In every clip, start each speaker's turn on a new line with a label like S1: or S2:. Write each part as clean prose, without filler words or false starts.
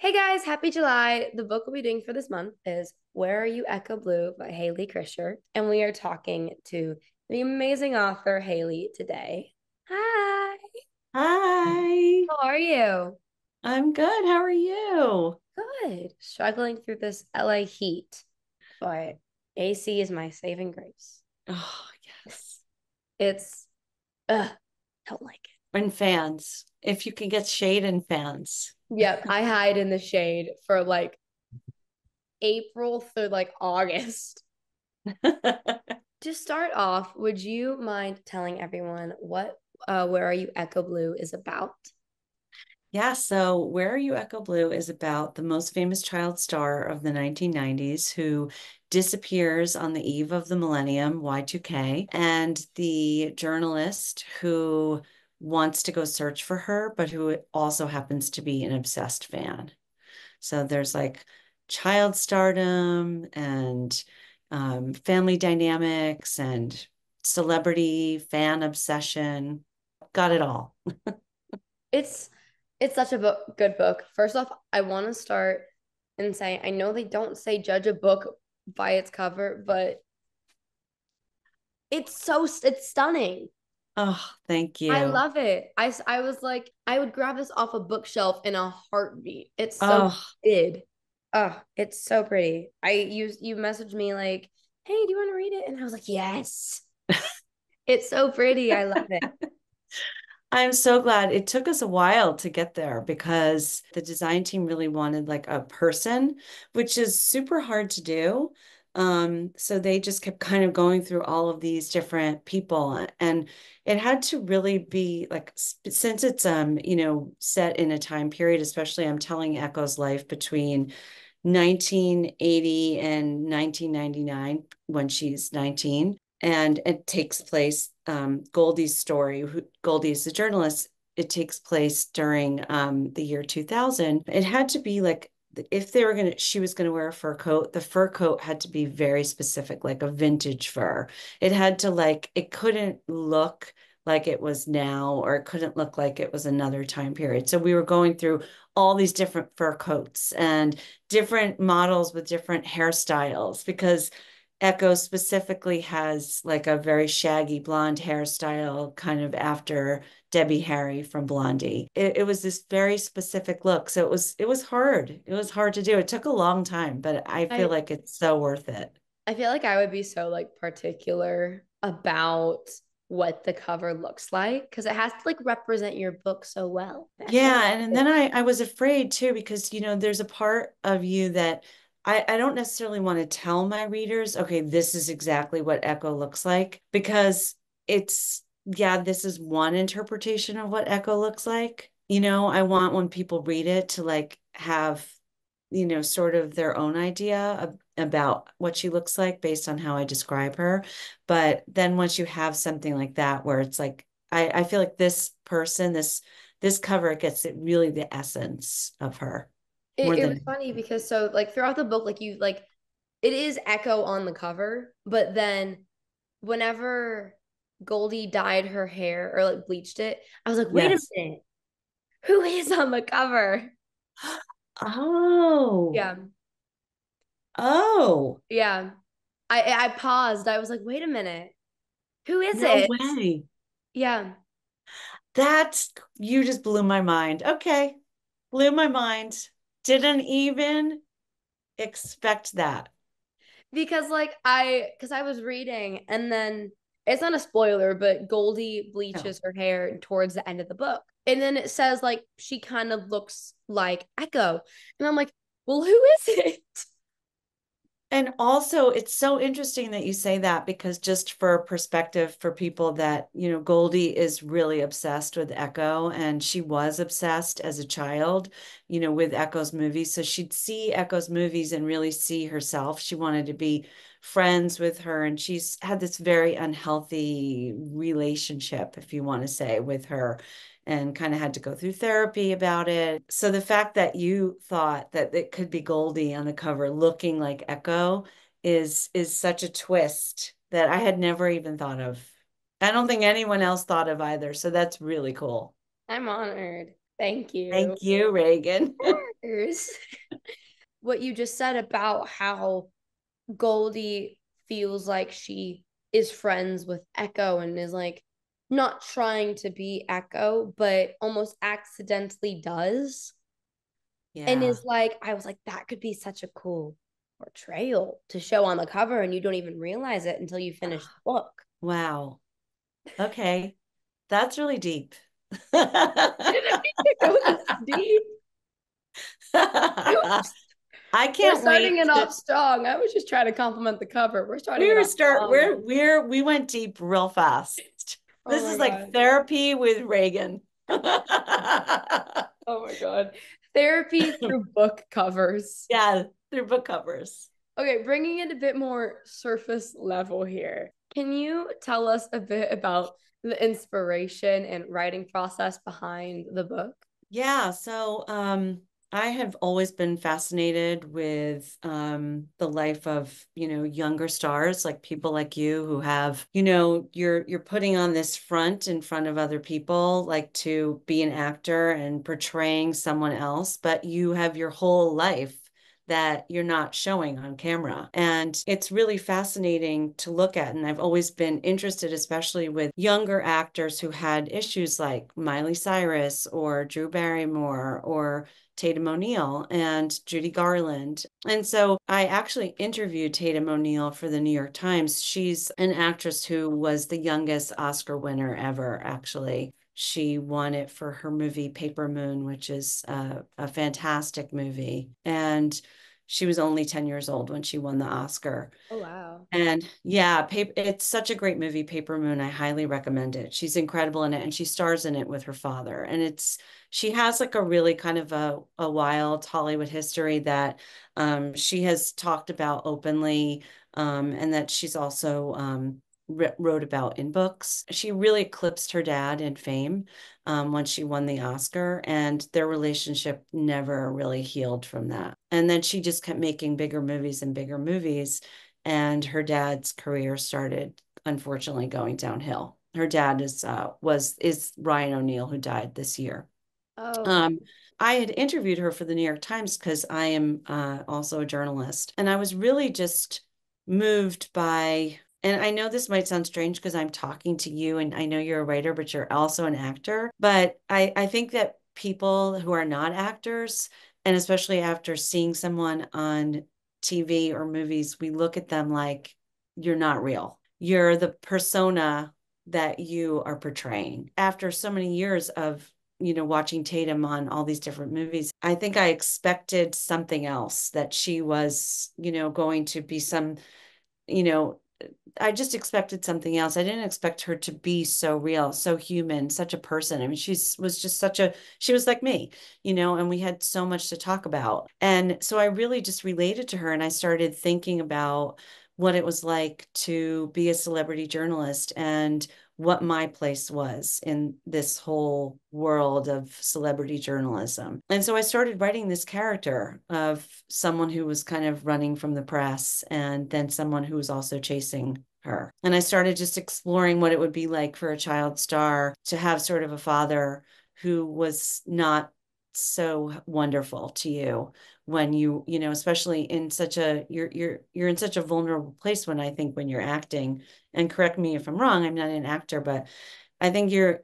S1: Hey guys, happy July. The book we'll be doing for this month is Where Are You Echo Blue by Hayley Krischer. And we are talking to the amazing author Hayley today. Hi,
S2: Hi,
S1: how are you?
S2: I'm good. How are you?
S1: Good. Struggling through this LA heat, but AC is my saving grace.
S2: Oh, yes.
S1: It's, don't like
S2: And fans. If you can get shade and fans.
S1: it. Yep, I hide in the shade for like April through like August. To start off, would you mind telling everyone what Where Are You Echo Blue is about?
S2: Yeah, so Where Are You Echo Blue is about the most famous child star of the 1990s who disappears on the eve of the millennium, Y2K, and the journalist who wants to go search for her, but who also happens to be an obsessed fan. So there's like child stardom and family dynamics and celebrity fan obsession. Got it all.
S1: It's it's such a good book. First off, I want to start and say I know they don't say judge a book by its cover, but it's stunning.
S2: Oh, thank
S1: I
S2: you.
S1: love it. I was like I would grab this off a bookshelf in a heartbeat. It's so
S2: Oh,
S1: good. Oh, it's so pretty. You messaged me like, "Hey, do you want to read it?" And I was like, "Yes." It's so pretty. I love it.
S2: I'm so glad it took us a while to get there because the design team really wanted like a person, which is super hard to do. So they just kept kind of going through all of these different people, and it had to really be like since it's set in a time period, especially I'm telling Echo's life between 1980 and 1999 when she's 19. And it takes place, Goldie's story, Goldie's the journalist, it takes place during the year 2000. It had to be like, if they were going to, she was going to wear a fur coat, the fur coat had to be very specific, like a vintage fur. It had to like, it couldn't look like it was now, or it couldn't look like it was another time period. So we were going through all these different fur coats and different models with different hairstyles because Echo specifically has like a very shaggy blonde hairstyle, kind of after Debbie Harry from Blondie. It was this very specific look. So it was hard. It was hard to do. It took a long time, but I feel
S1: I
S2: like it's so worth it.
S1: I feel like I would be so like particular about what the cover looks like because it has to like represent your book so well. I feel
S2: Yeah, and then I was afraid too because there's a part of you that I don't necessarily want to tell my readers, okay, this is exactly what Echo looks like because it's yeah, this is one interpretation of what Echo looks like. I want when people read it to like have, sort of their own idea about what she looks like based on how I describe her. But then once you have something like that where it's like I feel like this person, this cover gets it really the essence of her more
S1: it was
S2: than
S1: funny because so like throughout the book, like you like it is Echo on the cover, but then whenever Goldie dyed her hair or like bleached it, I was like, wait a
S2: yes.
S1: minute, who is on the cover?
S2: Oh,
S1: Yeah.
S2: oh,
S1: Yeah. I paused. I was like, wait a minute, who is
S2: no
S1: it?
S2: way.
S1: Yeah.
S2: That's you just blew my mind. Okay, blew my mind. Didn't even expect that.
S1: Because I was reading and then it's not a spoiler, but Goldie
S2: No.
S1: bleaches her hair towards the end of the book. And then it says like she kind of looks like Echo. And I'm like, well, who is it?
S2: And also, it's so interesting that you say that because just for perspective for people that, Goldie is really obsessed with Echo and she was obsessed as a child, with Echo's movies. So she'd see Echo's movies and really see herself. She wanted to be friends with her and she's had this very unhealthy relationship, if you want to say, with her and kind of had to go through therapy about it. So the fact that you thought that it could be Goldie on the cover looking like Echo is such a twist that I had never even thought of. I don't think anyone else thought of either. So that's really cool.
S1: I'm honored. Thank you.
S2: Thank you, Reagan.
S1: Here's what you just said about how Goldie feels like she is friends with Echo and is like not trying to be Echo, but almost accidentally does. And
S2: Yeah.
S1: is like, I was like, that could be such a cool portrayal to show on the cover, and you don't even realize it until you finish the book.
S2: Wow. Okay. That's really deep.
S1: I didn't mean to go this deep.
S2: I
S1: We're
S2: can't
S1: starting
S2: wait
S1: it
S2: to
S1: off strong. I was just trying to compliment the cover. We're starting it off strong.
S2: we went deep real fast.
S1: Oh
S2: This
S1: my
S2: is like
S1: God.
S2: therapy with Reagan.
S1: Oh my God. Therapy through book covers.
S2: Yeah, through book covers.
S1: Okay, bringing it a bit more surface level here. Can you tell us a bit about the inspiration and writing process behind the book?
S2: Yeah, so I have always been fascinated with the life of, younger stars, like people like you who have, you're putting on this front in front of other people, like to be an actor and portraying someone else, but you have your whole life that you're not showing on camera. And it's really fascinating to look at. And I've always been interested, especially with younger actors who had issues like Miley Cyrus or Drew Barrymore or Tatum O'Neal and Judy Garland. And so I actually interviewed Tatum O'Neal for the New York Times. She's an actress who was the youngest Oscar winner ever, actually. She won it for her movie Paper Moon, which is a fantastic movie. And she was only 10 years old when she won the Oscar.
S1: Oh, wow.
S2: And yeah, it's such a great movie, Paper Moon. I highly recommend it. She's incredible in it, and she stars in it with her father. And she has like a really kind of a wild Hollywood history that she has talked about openly, and that she's also wrote about in books. She really eclipsed her dad in fame when she won the Oscar, and their relationship never really healed from that. And then she just kept making bigger movies and bigger movies, and her dad's career started unfortunately going downhill. Her dad is Ryan O'Neal, who died this year.
S1: Oh,
S2: Um, I had interviewed her for the New York Times because I am also a journalist, and I was really just moved by. And I know this might sound strange because I'm talking to you, and I know you're a writer, but you're also an actor. But I think that people who are not actors, and especially after seeing someone on TV or movies, we look at them like you're not real. You're the persona that you are portraying. After so many years of watching Tatum on all these different movies, I think I expected something else, that she was, going to be you know, I just expected something else. I didn't expect her to be so real, so human, such a person. I mean, she was like me, and we had so much to talk about. And so I really just related to her, and I started thinking about what it was like to be a celebrity journalist and what my place was in this whole world of celebrity journalism. And so I started writing this character of someone who was kind of running from the press, and then someone who was also chasing her. And I started just exploring what it would be like for a child star to have sort of a father who was not so wonderful to you when especially in such a you're in such a vulnerable place, when I think when you're acting. And correct me if I'm wrong, I'm not an actor, but I think you're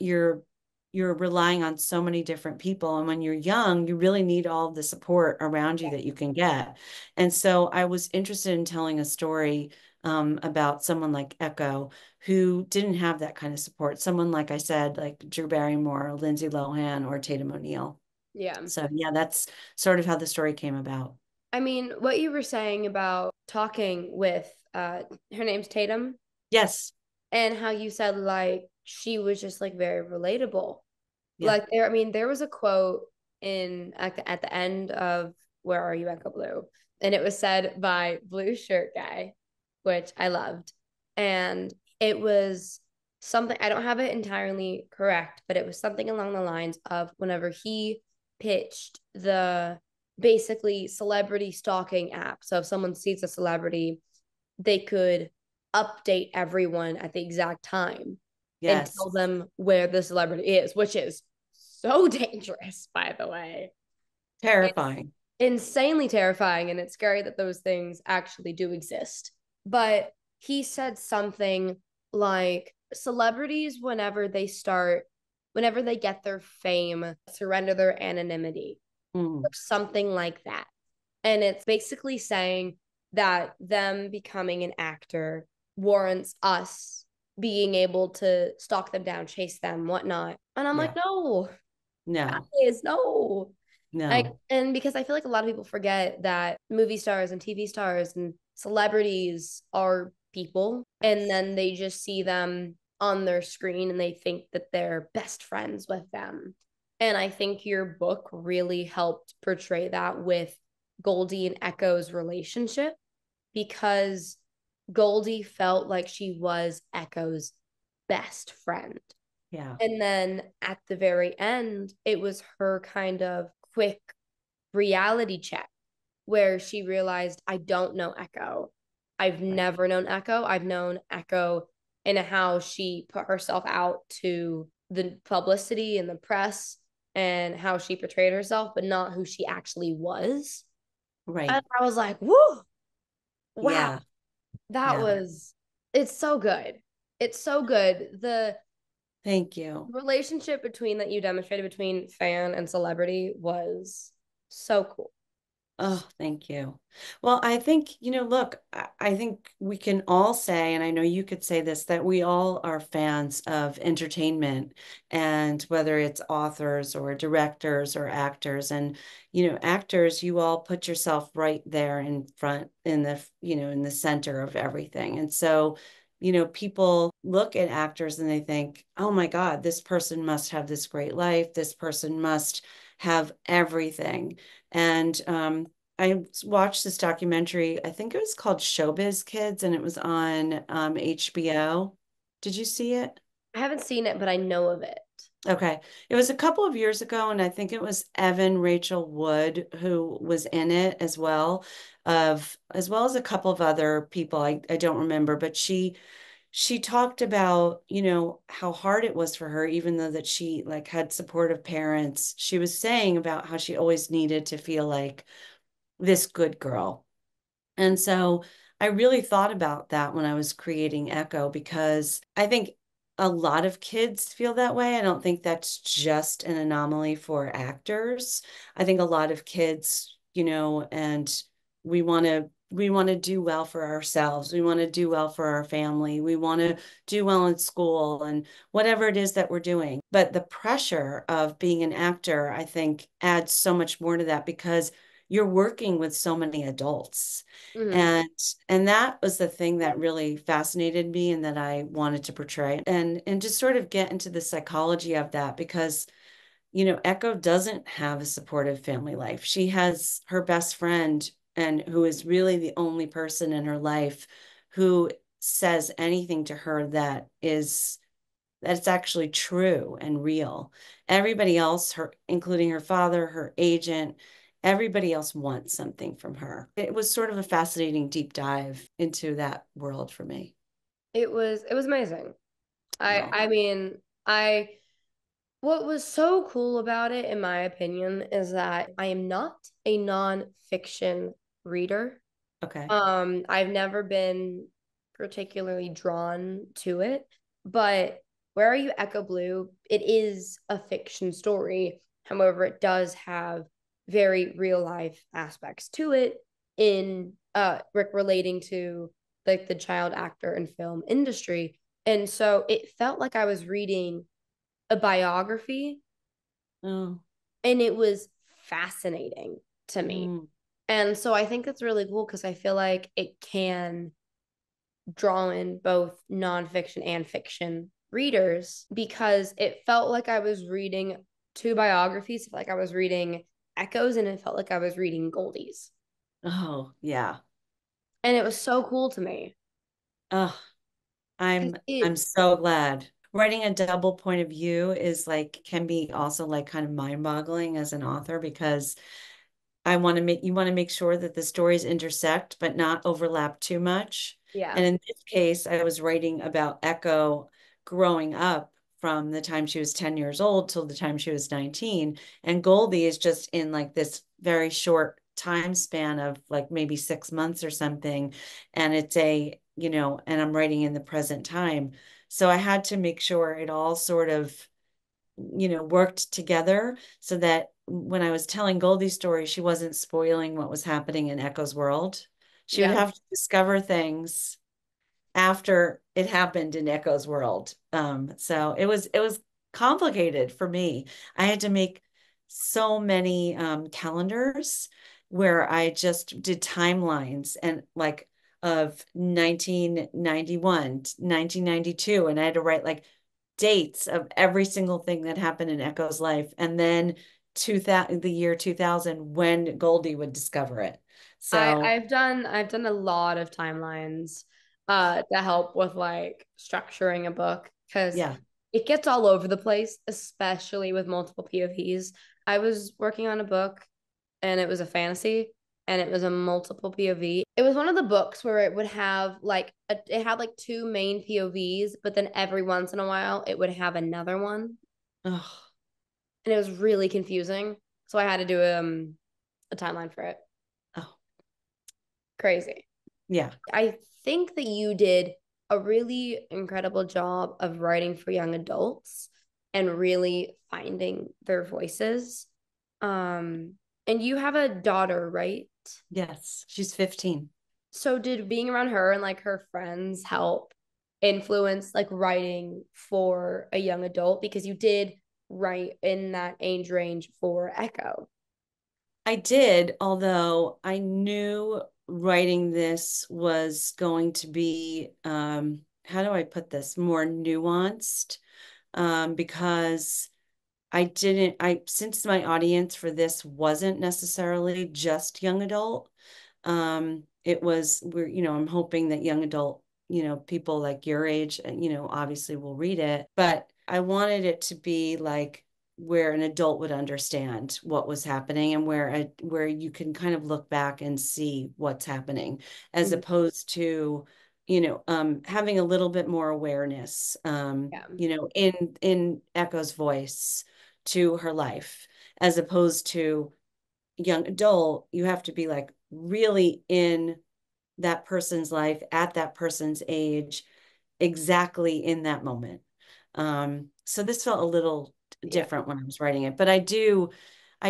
S2: relying on so many different people, and when you're young, you really need all of the support around you that you can get. And so I was interested in telling a story about someone like Echo, who didn't have that kind of support. Someone, like I said, like Drew Barrymore, Lindsay Lohan, or Tatum O'Neal.
S1: yeah.
S2: So yeah, that's sort of how the story came about.
S1: I mean, what you were saying about talking with her name's Tatum,
S2: Yes.
S1: and how you said like she was just like very relatable.
S2: Yeah.
S1: Like there, I mean, there was a quote in at the end of Where Are You, Echo Blue? And it was said by Blue Shirt Guy, which I loved. And it was something, I don't have it entirely correct, but it was something along the lines of whenever he pitched the basically celebrity stalking app. So if someone sees a celebrity, they could update everyone at the exact time and
S2: Yes.
S1: tell them where the celebrity is, which is so dangerous, by the way. It's
S2: Terrifying.
S1: insanely terrifying, and it's scary that those things actually do exist. But he said something like celebrities, whenever they get their fame, surrender their anonymity, or
S2: Mm,
S1: something like that. And it's basically saying that them becoming an actor warrants us being able to stalk them down, chase them, whatnot. And I'm like,
S2: yeah.
S1: no,
S2: No,
S1: guys, no. Like,
S2: no.
S1: and because I feel like a lot of people forget that movie stars and TV stars and celebrities are people, and then they just see them on their screen and they think that they're best friends with them. And I think your book really helped portray that with Goldie and Echo's relationship, because Goldie felt like she was Echo's best friend.
S2: Yeah.
S1: And then at the very end, it was her kind of quick reality check where she realized, I don't know Echo. I've
S2: Right.
S1: never known Echo. I've known Echo in how she put herself out to the publicity and the press and how she portrayed herself, but not who she actually was. And
S2: Right.
S1: I was like, whoo, wow,
S2: Yeah.
S1: that
S2: Yeah.
S1: was, it's so good. It's so good. The
S2: Thank you.
S1: relationship between that you demonstrated between fan and celebrity was so cool.
S2: Oh, thank you. Well, I think, look, I think we can all say, and I know you could say this, that we all are fans of entertainment, and whether it's authors or directors or actors. And, actors, you all put yourself right there in front, in the center of everything. And so, people look at actors and they think, oh my God, this person must have this great life. This person must have everything. And I watched this documentary. I think it was called Showbiz Kids, and it was on HBO. Did you see it?
S1: I haven't seen it, but I know of it.
S2: Okay. It was a couple of years ago, and I think it was Evan Rachel Wood who was in it as well as a couple of other people. I don't remember, but she talked about, how hard it was for her, even though that she like had supportive parents. She was saying about how she always needed to feel like this good girl. And so I really thought about that when I was creating Echo, because I think a lot of kids feel that way. I don't think that's just an anomaly for actors. I think a lot of kids, and we want to do well for ourselves. We want to do well for our family. We want to do well in school and whatever it is that we're doing. But the pressure of being an actor, I think, adds so much more to that, because you're working with so many adults.
S1: Mhm.
S2: And that was the thing that really fascinated me and that I wanted to portray, and just sort of get into the psychology of that, because Echo doesn't have a supportive family life. She has her best friend, and who is really the only person in her life who says anything to her that's actually true and real. Everybody else, her, including her father, her agent, everybody else wants something from her. It was sort of a fascinating deep dive into that world for me.
S1: It was amazing. I
S2: Oh,
S1: I mean, I what was so cool about it, in my opinion, is that I am not a nonfiction reader.
S2: okay.
S1: I've never been particularly drawn to it, but Where Are You, Echo Blue? It is a fiction story. However, it does have very real life aspects to it in relating to like the child actor and film industry. And so it felt like I was reading a biography,
S2: Oh,
S1: and it was fascinating to me.
S2: mm,
S1: And so I think that's really cool because I feel like it can draw in both nonfiction and fiction readers, because it felt like I was reading two biographies, like I was reading Echoes and it felt like I was reading Goldie's.
S2: oh, yeah.
S1: And it was so cool to me
S2: Oh,
S1: because
S2: I'm so glad. Writing a double point of view is like can be also like kind of mind-boggling as an author, because you want to make sure that the stories intersect but not overlap too much.
S1: yeah.
S2: And in this case, I was writing about Echo growing up from the time she was 10 years old till the time she was 19. And Goldie is just in like this very short time span of like maybe 6 months or something. And it's and I'm writing in the present time. So I had to make sure it all sort of, worked together so that when I was telling Goldie's story, she wasn't spoiling what was happening in Echo's world. She would
S1: Yeah.
S2: have to discover things after it happened in Echo's world. So it was complicated for me. I had to make so many calendars where I just did timelines and like of 1991, 1992, and I had to write like dates of every single thing that happened in Echo's life, and then 2000, the year 2000 when Goldie would discover it. So
S1: I've done a lot of timelines to help with like structuring a book because
S2: yeah.
S1: it gets all over the place, especially with multiple POVs. I was working on a book and it was a fantasy and it was a multiple POV. It was one of the books where it would have it had like two main POVs, but then every once in a while it would have another one.
S2: Oh,
S1: And it was really confusing. So I had to do a timeline for it.
S2: oh,
S1: Crazy.
S2: yeah.
S1: I think that you did a really incredible job of writing for young adults and really finding their voices. Um, and you have a daughter, right?
S2: Yes, she's 15.
S1: So did being around her and like her friends help influence like writing for a young adult? Because you did write in that age range for Echo.
S2: I did, although I knew writing this was going to be, how do I put this, more nuanced, because since my audience for this wasn't necessarily just young adult, I'm hoping that young adult, people like your age, obviously will read it, but I wanted it to be like where an adult would understand what was happening and where you can kind of look back and see what's happening as
S1: Mhm.
S2: opposed to having a little bit more awareness,
S1: Yeah.
S2: in Echo's voice to her life, as opposed to young adult, you have to be like really in that person's life at that person's age, exactly in that moment. So this felt a little
S1: Yeah.
S2: different when I was writing it, but I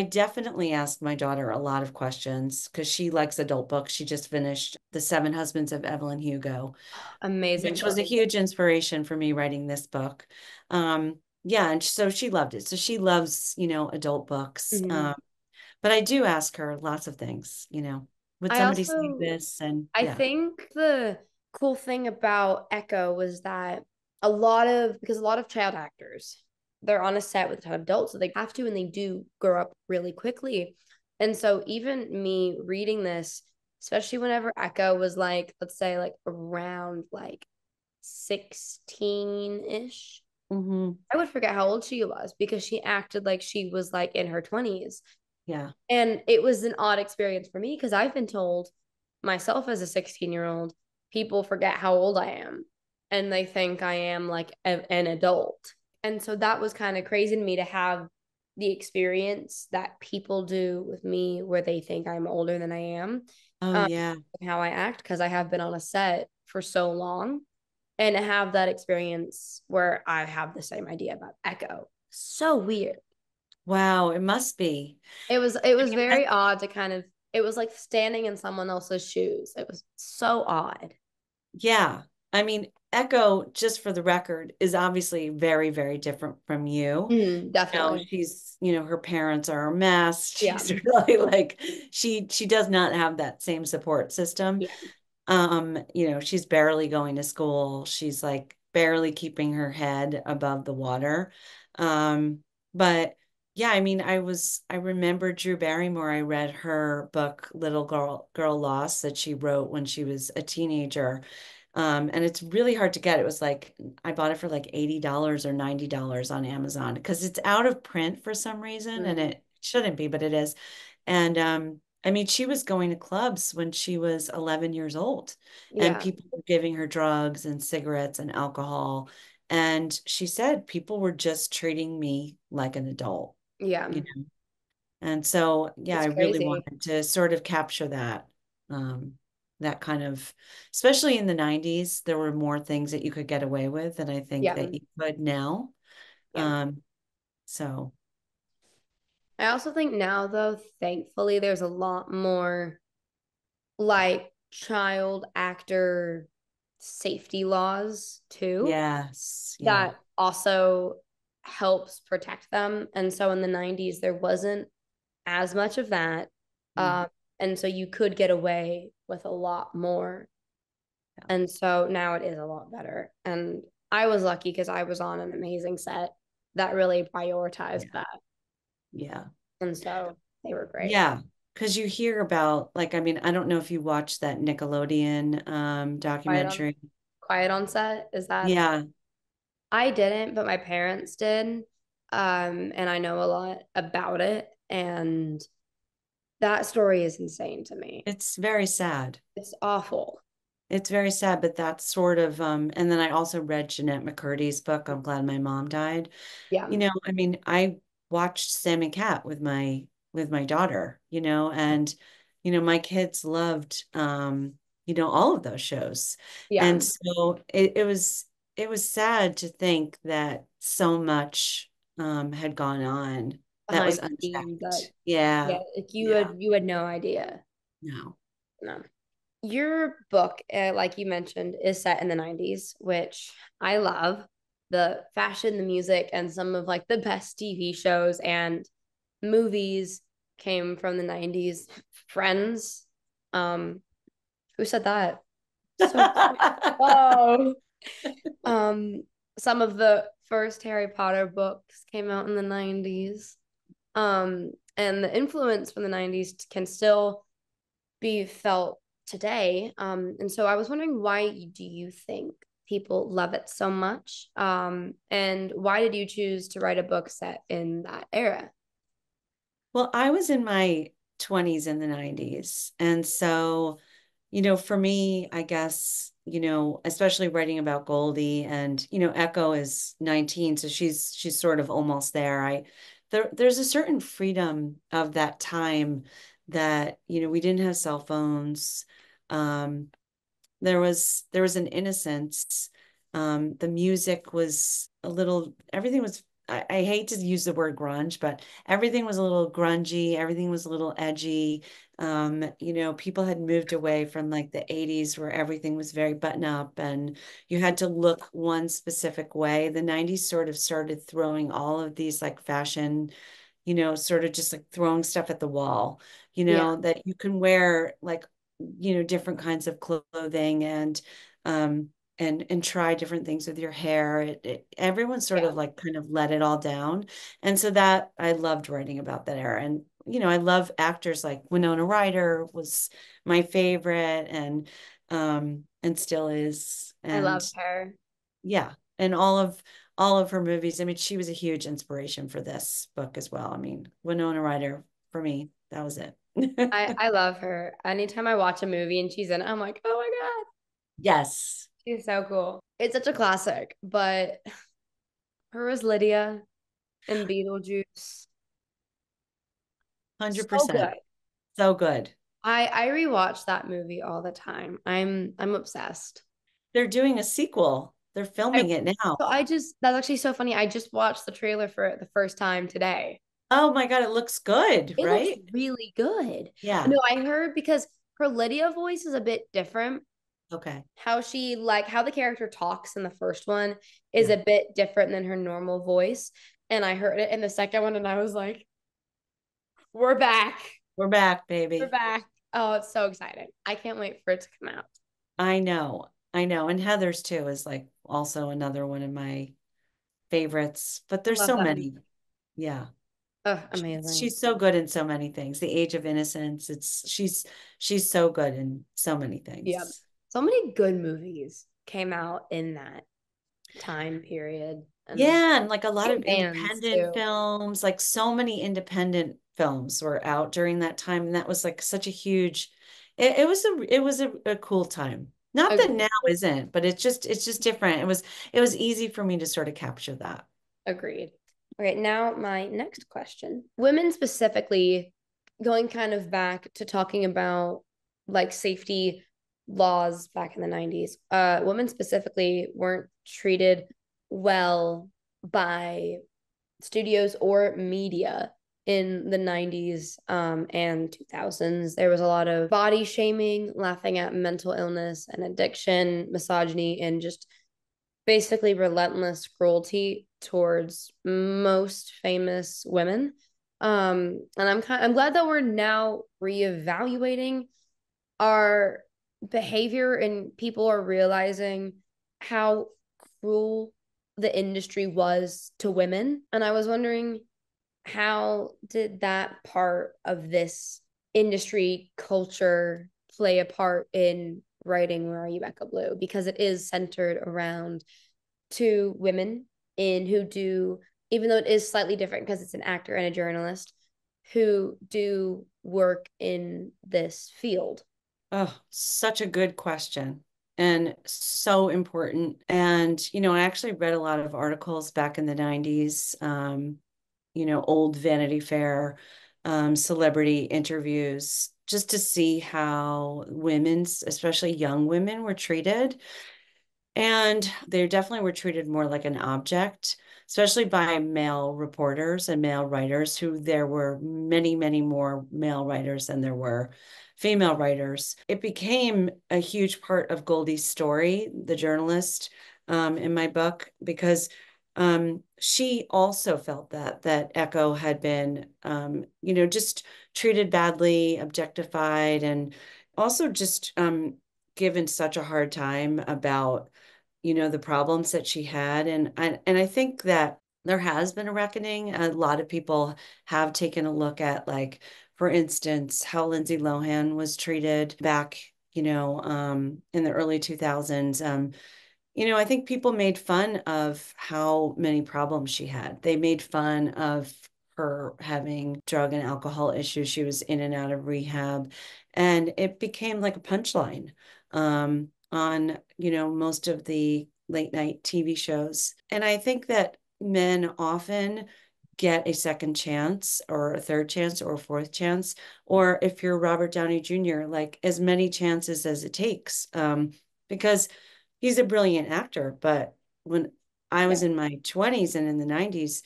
S2: definitely asked my daughter a lot of questions because she likes adult books. She just finished The Seven Husbands of Evelyn Hugo,
S1: Amazing
S2: which was
S1: book.
S2: a huge inspiration for me writing this book. Yeah, and so she loved it. So she loves, adult books.
S1: Mhm.
S2: But I do ask her lots of things, would
S1: I
S2: somebody say
S1: also
S2: this? And
S1: I
S2: yeah.
S1: think the cool thing about Echo was that because a lot of child actors, they're on a set with a ton of adults, so they have to and they do grow up really quickly. And so even me reading this, especially whenever Echo was like, let's say like around like 16-ish,
S2: Hmm.
S1: I would forget how old she was because she acted like she was like in her 20s.
S2: Yeah.
S1: And it was an odd experience for me because I've been told myself as a 16-year-old, people forget how old I am and they think I am like an adult. And so that was kind of crazy to me to have the experience that people do with me where they think I'm older than I am,
S2: Oh,
S1: um,
S2: yeah.
S1: how I act because I have been on a set for so long and have that experience where I have the same idea about Echo. So weird.
S2: Wow, it must be.
S1: It was
S2: I mean,
S1: very odd to kind of it was like standing in someone else's shoes. It was so odd.
S2: yeah. I mean, Echo, just for the record, is obviously very, very different from you.
S1: Definitely.
S2: Her parents are a mess.
S1: Yeah.
S2: She's really like she does not have that same support system.
S1: Yeah.
S2: She's barely going to school. She's like barely keeping her head above the water. But yeah, I mean, I remember Drew Barrymore. I read her book, Little Girl Lost, that she wrote when she was a teenager. And it's really hard to get. It was like I bought it for like $80 or $90 on Amazon because it's out of print for some reason, and
S1: Mm.
S2: it shouldn't be, but it is. And I mean, she was going to clubs when she was 11 years old, and
S1: Yeah.
S2: people were giving her drugs and cigarettes and alcohol. And she said people were just treating me like an adult,
S1: Yeah.
S2: you know. And so, yeah, I
S1: It's
S2: really
S1: crazy.
S2: wanted to sort of capture that, um, that kind of, especially in the 90s, there were more things that you could get away with than I think
S1: Yeah.
S2: that you could now.
S1: Yeah.
S2: Um, so
S1: I also think now, though, thankfully, there's a lot more like child actor safety laws too
S2: yes, yeah.
S1: that also helps protect them. And so in the 90s, there wasn't as much of that.
S2: Mm,
S1: Um, and so you could get away with a lot more.
S2: yeah,
S1: And so now it is a lot better. And I was lucky because I was on an amazing set that really prioritized
S2: yeah,
S1: that.
S2: yeah.
S1: And so they were great.
S2: Yeah, because you hear about like, I mean, I don't know if you watched that Nickelodeon
S1: Quiet on
S2: documentary.
S1: Quiet on Set, is that?
S2: Yeah,
S1: I didn't, but my parents did. And I know a lot about it. And that story is insane to me.
S2: it's very sad.
S1: It's awful.
S2: It's very sad, but that's sort of and then I also read Jeanette McCurdy's book, I'm Glad My Mom Died.
S1: Yeah.
S2: You know, I mean, I watched Sam and Cat with my daughter, you know, and you know, my kids loved you know, all of those shows.
S1: Yeah.
S2: And so it was sad to think that so much had gone on that was
S1: Behind the scenes that,
S2: unchecked.
S1: yeah,
S2: Yeah.
S1: like
S2: Yeah.
S1: you had no idea.
S2: No.
S1: No. Your book, like you mentioned, is set in the 90s, which I love. The fashion, the music, and some of like the best TV shows and movies came from the 90s. Friends. Um, who said that? So whoa. Um, some of the first Harry Potter books came out in the 90s. And the influence from the 90s can still be felt today. And so I was wondering, why do you think people love it so much? And why did you choose to write a book set in that era?
S2: Well, I was in my 20s in the 90s. And so, you know, for me, I guess, you know, especially writing about Goldie and, you know, Echo is 19, so she's sort of almost there. There's a certain freedom of that time that, you know, we didn't have cell phones. Um, there was an innocence. The music was a little, everything was, I hate to use the word grunge, but everything was a little grungy, everything was a little edgy. You know, people had moved away from like the 80s where everything was very button up and you had to look one specific way. The 90s sort of started throwing all of these like fashion, you know, sort of just like throwing stuff at the wall, you
S1: Yeah,
S2: know, that you can wear like, you know, different kinds of clothing um and try different things with your hair. Everyone sort
S1: yeah,
S2: of like kind of let it all down. And so that I loved writing about that era. And, you know, I love actors like Winona Ryder was my favorite and still is.
S1: I
S2: And
S1: loved her.
S2: yeah, and all of her movies. I mean, she was a huge inspiration for this book as well. I mean, Winona Ryder for me, that was it.
S1: I love her. Anytime I watch a movie and she's in it, I'm like, oh my God,
S2: Yes,
S1: she's so cool. It's such a classic, but her as Lydia in Beetlejuice, so
S2: 100%.
S1: good.
S2: So good.
S1: I rewatch that movie all the time. I'm obsessed.
S2: They're doing a sequel. They're
S1: I,
S2: filming it now.
S1: so I just that's actually so funny. I just watched the trailer for it the first time today.
S2: Oh my God, it looks good,
S1: It looks
S2: right?
S1: really good.
S2: Yeah.
S1: No, I heard because her Lydia voice is a bit different.
S2: Okay.
S1: How she like how the character talks in the first one is
S2: Yeah.
S1: a bit different than her normal voice. And I heard it in the second one and I was like, we're back.
S2: We're back,
S1: We're
S2: baby.
S1: back. Oh, it's so exciting. I can't wait for it to come out.
S2: I know. I know. And Heather's too is like also another one of my favorites, but
S1: I
S2: there's
S1: love
S2: so
S1: that movie.
S2: many. Yeah.
S1: Oh, amazing.
S2: She's so good in so many things. The Age of Innocence. She's so good in so many
S1: Yeah.
S2: things.
S1: So many good movies came out in that time period and
S2: Yeah, and like a lot of
S1: great bands
S2: independent
S1: too.
S2: films, like so many independent films were out during that time. And that was like such a huge, it was a cool time. Not that
S1: Agreed.
S2: now isn't, but it's just different. It was easy for me to sort of capture that.
S1: Agreed. Okay, now my next question. Women specifically, going kind of back to talking about like safety laws back in the 90s, women specifically weren't treated well by studios or media in the 90s and 2000s. There was a lot of body shaming, laughing at mental illness and addiction, misogyny, and just basically relentless cruelty towards most famous women. And I'm glad that we're now reevaluating our behavior and people are realizing how cruel the industry was to women. And I was wondering, how did that part of this industry culture play a part in writing Where Are You, Becca Blue? Because it is centered around two women in who do, even though it is slightly different because it's an actor and a journalist who do work in this field.
S2: Oh, such a good question and so important. And, I actually read a lot of articles back in the 90s, old Vanity Fair, celebrity interviews, just to see how women's, especially young women, were treated. And they definitely were treated more like an object, especially by male reporters and male writers, who there were many, many more male writers than there were female writers. It became a huge part of Goldie's story, the journalist, in my book, because she also felt that Echo had been, just treated badly, objectified, and also just given such a hard time about the problems that she had. And I think that there has been a reckoning. A lot of people have taken a look at, like, for instance, how Lindsay Lohan was treated back, in the early 2000s. I think people made fun of how many problems she had. They made fun of her having drug and alcohol issues. She was in and out of rehab, and it became like a punchline on, most of the late night TV shows. And I think that men often get a second chance or a third chance or a fourth chance, or if you're Robert Downey Jr., like as many chances as it takes, because he's a brilliant actor. But when I
S1: Yeah.
S2: was in my 20s and in the 90s,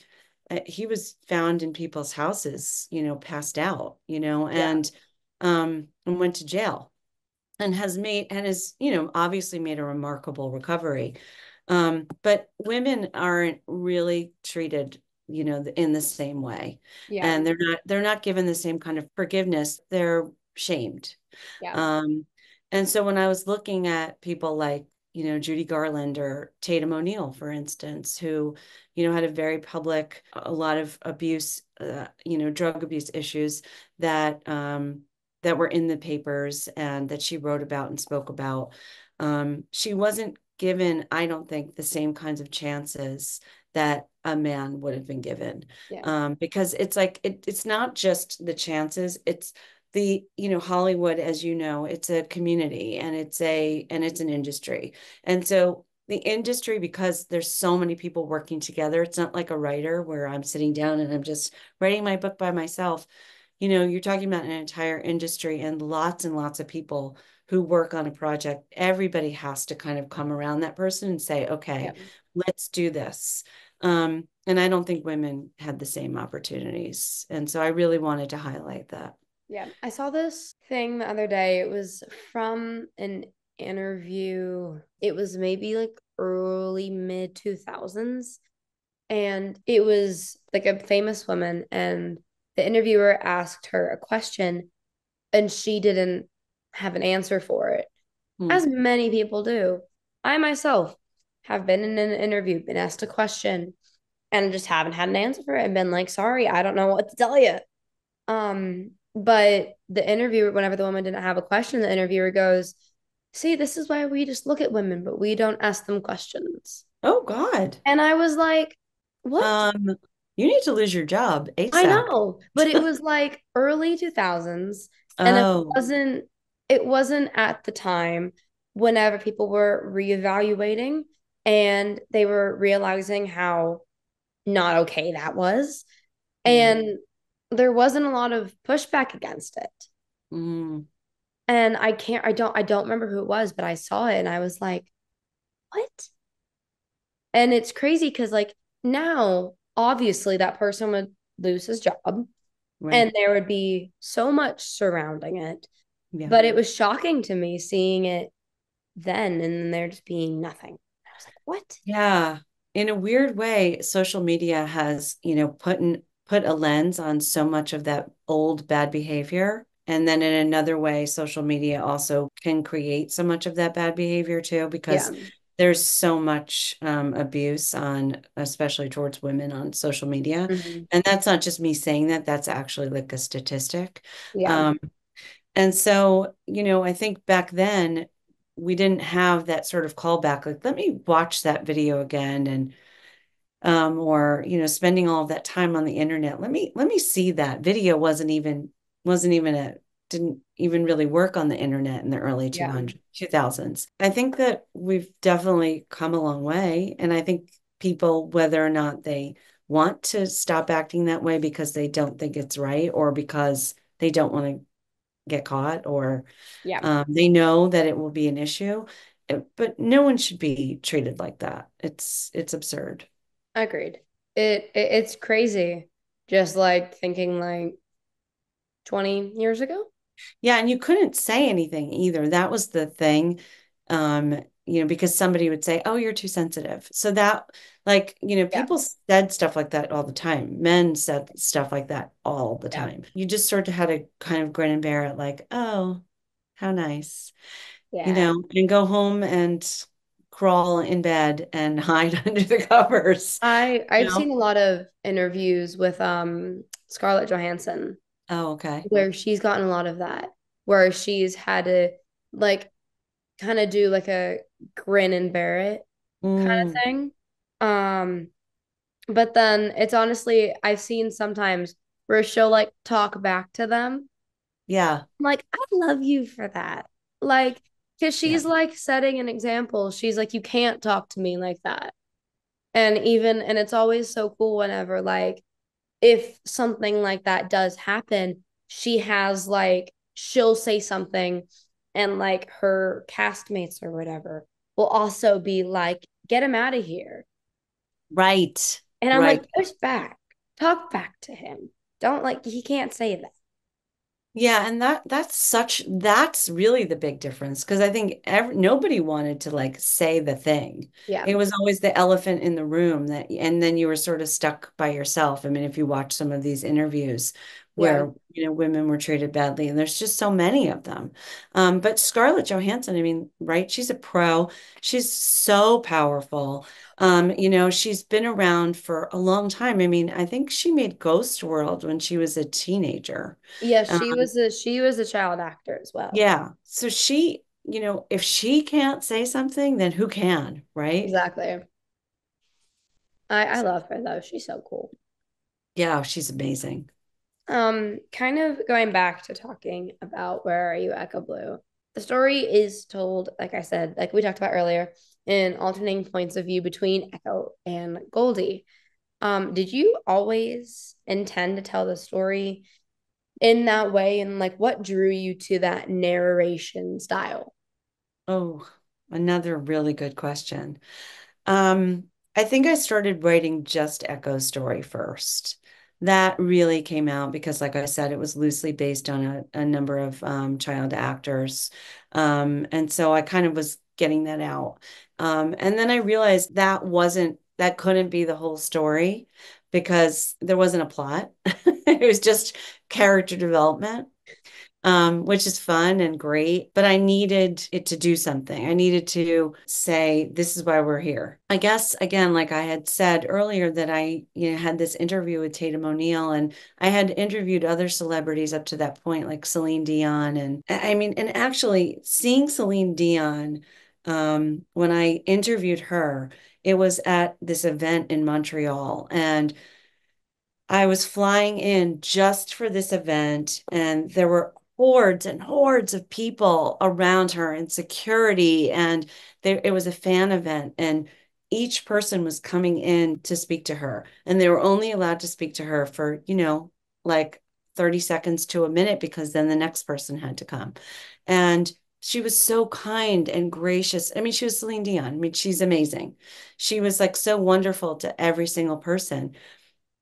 S2: he was found in people's houses, passed out,
S1: Yeah.
S2: and went to jail and has obviously made a remarkable recovery. But women aren't really treated, in the same way.
S1: Yeah.
S2: And they're not given the same kind of forgiveness. They're shamed.
S1: Yeah.
S2: Um, and so when I was looking at people like, Judy Garland or Tatum O'Neal, for instance, who, had a very public, a lot of abuse, drug abuse issues that were in the papers and that she wrote about and spoke about. She wasn't given, I don't think, the same kinds of chances that a man would have been given.
S1: Yeah.
S2: Because it's like it's not just the chances, it's the, Hollywood, as you know, it's a community and it's an industry. And so the industry, because there's so many people working together, it's not like a writer where I'm sitting down and I'm just writing my book by myself. You're talking about an entire industry and lots of people who work on a project. Everybody has to kind of come around that person and say,
S1: Yeah.
S2: okay, let's do this. And I don't think women had the same opportunities. And so I really wanted to highlight that.
S1: Yeah. I saw this thing the other day. It was from an interview. It was maybe like early mid 2000s. And it was like a famous woman. And the interviewer asked her a question and she didn't have an answer for it,
S2: Hmm.
S1: as many people do. I myself have been in an interview, been asked a question, and just haven't had an answer for it and been like, sorry, I don't know what to tell you. But the interviewer, whenever the woman didn't have a question, the interviewer goes, see, this is why we just look at women, but we don't ask them questions.
S2: Oh God.
S1: And I was like, what?
S2: Um, you need to lose your job
S1: I
S2: ASAP.
S1: know, but it was like early 2000s and
S2: Oh,
S1: it wasn't at the time. whenever people were reevaluating and they were realizing how not okay that was.
S2: Yeah.
S1: And there wasn't a lot of pushback against it.
S2: Mm,
S1: And I don't remember who it was, but I saw it and I was like, what? And it's crazy because like now, obviously that person would lose his job
S2: right.
S1: and there would be so much surrounding it.
S2: Yeah.
S1: But it was shocking to me seeing it then and then there just being nothing. I was like, what?
S2: Yeah. In a weird way, social media has, put a lens on so much of that old bad behavior. And then in another way, social media also can create so much of that bad behavior too, because
S1: Yeah.
S2: there's so much abuse on, especially towards women on social media.
S1: Hmm.
S2: And that's not just me saying that, that's actually like a statistic.
S1: Yeah.
S2: Um, and so, I think back then we didn't have that sort of callback, like, let me watch that video again and or, spending all of that time on the internet. Let me see that video wasn't even a didn't even really work on the internet in the early
S1: Yeah.
S2: 2000s. I think that we've definitely come a long way. And I think people, whether or not they want to stop acting that way because they don't think it's right or because they don't want to get caught or
S1: Yeah.
S2: they know that it will be an issue. But no one should be treated like that. It's absurd.
S1: Agreed. It's crazy. Just like thinking like 20 years ago.
S2: Yeah, and you couldn't say anything either. That was the thing. Because somebody would say, "Oh, you're too sensitive." So that, like,
S1: Yeah.
S2: people said stuff like that all the time. Men said stuff like that all the
S1: Yeah.
S2: time. You just sort of had to kind of grin and bear it, like, "Oh, how nice."
S1: Yeah.
S2: And go home and crawl in bed and hide under the covers,
S1: I've seen a lot of interviews with Scarlett Johansson
S2: Oh, okay.
S1: where she's gotten a lot of that, where she's had to like kind of do like a grin and bear it kind of
S2: Mm,
S1: thing. Um, but then it's honestly I've seen sometimes where she'll like talk back to them.
S2: yeah,
S1: I'm like, I love you for that. Like, because
S2: yeah.
S1: she's like setting an example. She's like, you can't talk to me like that. And it's always so cool whenever like if something like that does happen, she has like she'll say something and like her castmates or whatever will also be like, get him out of here.
S2: Right,
S1: And I'm like,
S2: right.
S1: push back, talk back to him. Don't like he can't say that.
S2: Yeah, and that's really the big difference because I think nobody wanted to like say the thing.
S1: Yeah.
S2: It was always the elephant in the room and then you were sort of stuck by yourself. I mean, if you watch some of these interviews
S1: Yeah.
S2: where, women were treated badly, and there's just so many of them. But Scarlett Johansson, I mean, right? She's a pro. She's so powerful. She's been around for a long time. I mean, I think she made Ghost World when she was a teenager.
S1: Yeah,
S2: Um,
S1: she was a child actor as well.
S2: yeah. So she, if she can't say something, then who can, right?
S1: Exactly. I love her though. She's so cool.
S2: Yeah, she's amazing.
S1: Kind of going back to talking about Where Are You, Echo Blue. The story is told, like I said, like we talked about earlier, in alternating points of view between Echo and Goldie. Did you always intend to tell the story in that way? And like what drew you to that narration style?
S2: Oh, another really good question. Um, I think I started writing just Echo's story first. That really came out because, like I said, it was loosely based on a number of child actors. And so I kind of was getting that out. And then I realized that couldn't be the whole story because there wasn't a plot. It was just character development, which is fun and great. But I needed it to do something. I needed to say, this is why we're here. I guess, again, like I had said earlier, that I, had this interview with Tatum O'Neal, and I had interviewed other celebrities up to that point, like Celine Dion. And I mean, and actually seeing Celine Dion, when I interviewed her, it was at this event in Montreal. And I was flying in just for this event, and there were hordes and hordes of people around her and security. And it was a fan event. And each person was coming in to speak to her. And they were only allowed to speak to her for, like 30 seconds to a minute because then the next person had to come. And she was so kind and gracious. I mean, she was Celine Dion. I mean, she's amazing. She was like so wonderful to every single person.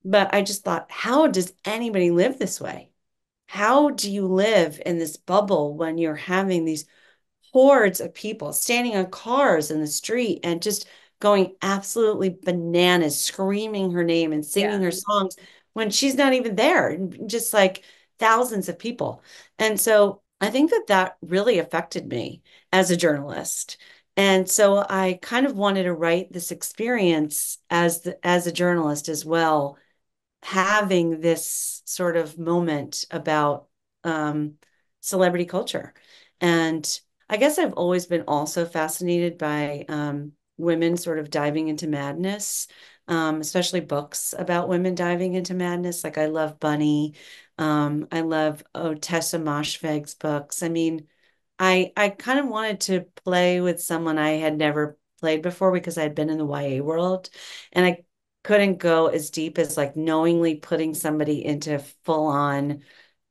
S2: But I just thought, how does anybody live this way? How do you live in this bubble when you're having these hordes of people standing on cars in the street and just going absolutely bananas, screaming her name and singing
S1: Yeah.
S2: her songs when she's not even there, just like thousands of people. And so I think that that really affected me as a journalist. And so I kind of wanted to write this experience as a journalist as well, having this sort of moment about um, celebrity culture. And I guess I've always been also fascinated by women sort of diving into madness, especially books about women diving into madness. Like I love Bunny. I love Tessa Moshfegh's books. I mean, I kind of wanted to play with someone I had never played before because I'd been in the YA world, and I couldn't go as deep as like knowingly putting somebody into full on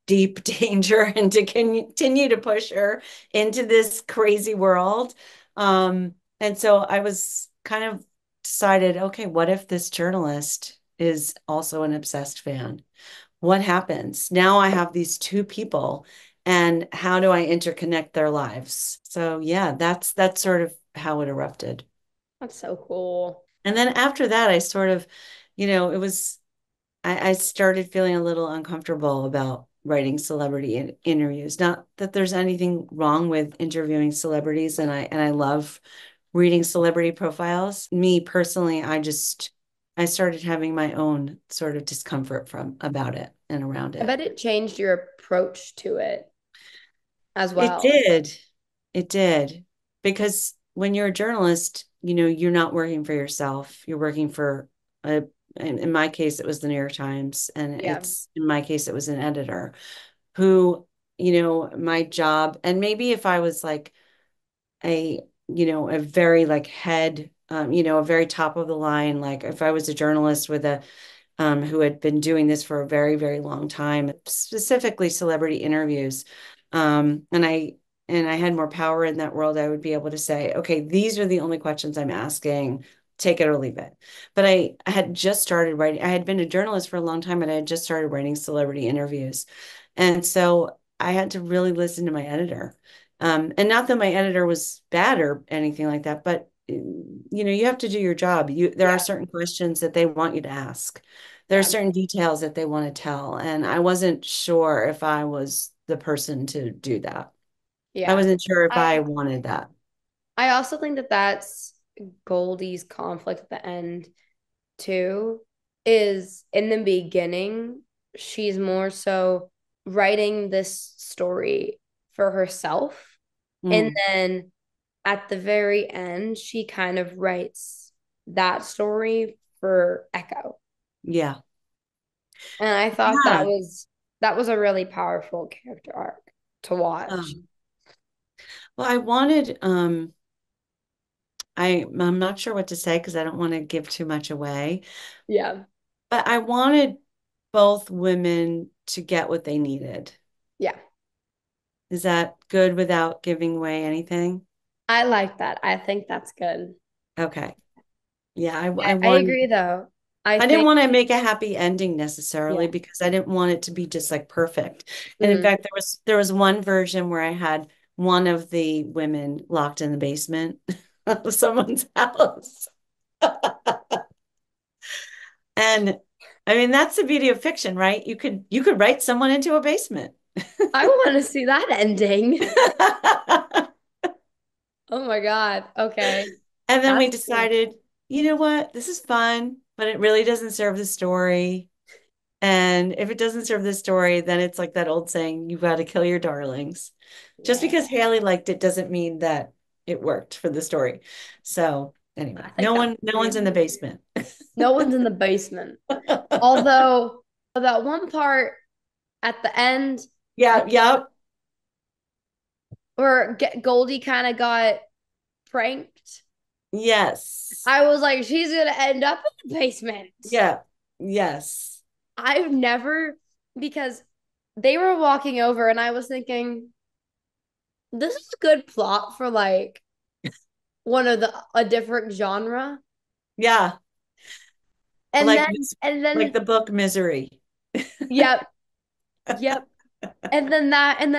S2: deep danger and to continue to push her into this crazy world. And so I was kind of decided, okay, what if this journalist is also an obsessed fan? What happens? Now I have these two people, and how do I interconnect their lives? So yeah, that's sort of how it erupted.
S1: That's so cool.
S2: And then after that, I sort of, it was I started feeling a little uncomfortable about writing celebrity interviews. Not that there's anything wrong with interviewing celebrities, and I love reading celebrity profiles. Me personally, I started having my own sort of discomfort from about it and around
S1: I
S2: it.
S1: bet it changed your approach to it as
S2: It
S1: well.
S2: did. It did. Because when you're a journalist, you're not working for yourself. You're working for a, in my case, it was the New York Times, and
S1: Yeah.
S2: in my case, it was an editor who, my job, and maybe if I was like a very like head, a very top of the line, like if I was a journalist with a who had been doing this for a very, very long time, specifically celebrity interviews. Um, and I and I had more power in that world, I would be able to say, okay, these are the only questions I'm asking. Take it or leave it. But I had just started writing. I had been a journalist for a long time, and I had just started writing celebrity interviews. And so I had to really listen to my editor. And not that my editor was bad or anything like that, but you have to do your job. There are
S1: Yeah.
S2: certain questions that they want you to ask. There are
S1: Yeah.
S2: certain details that they want to tell, and I wasn't sure if I was the person to do that. I
S1: Yeah.
S2: wasn't sure if
S1: I
S2: I wanted that.
S1: I also think that that's Goldie's conflict at the end too, is in the beginning, she's more so writing this story for herself. And
S2: Mm,
S1: then at the very end, she kind of writes that story for Echo.
S2: yeah.
S1: And I thought
S2: Yeah.
S1: that was a really powerful character arc to watch.
S2: Well, I wanted I'm not sure what to say because I don't want to give too much away,
S1: Yeah.
S2: but I wanted both women to get what they needed.
S1: Yeah.
S2: Is that good without giving away anything?
S1: I like that. I think that's good.
S2: Okay. Yeah, I
S1: I
S2: wanted
S1: agree though. I
S2: I didn't
S1: think
S2: want to make a happy ending necessarily
S1: yeah.
S2: because I didn't want it to be just like perfect. And in
S1: Mhm.
S2: fact, there was one version where I had one of the women locked in the basement of someone's house. And I mean, that's the beauty of fiction, right? You could write someone into a basement.
S1: I want to see that ending. Oh my God. Okay.
S2: And then we
S1: That's cool.
S2: decided, you know what? This is fun, but it really doesn't serve the story. And if it doesn't serve the story, then it's like that old saying, you've got to kill your darlings. Just
S1: Yeah.
S2: because Haley liked it doesn't mean that it worked for the story. So
S1: I
S2: anyway,
S1: think
S2: no
S1: that's
S2: one, no
S1: pretty
S2: one's in the
S1: amazing.
S2: basement.
S1: No one's in the basement. Although that one part at the end,
S2: Yeah, yeah.
S1: where Goldie kind of got pranked.
S2: Yes.
S1: I was like, she's gonna end up in the basement.
S2: Yeah. Yes.
S1: I've never, because they were walking over and I was thinking, this is a good plot for like one of the a different genre.
S2: Yeah.
S1: And
S2: Like
S1: then and
S2: like
S1: then
S2: the book Misery.
S1: yep, yep. And then that and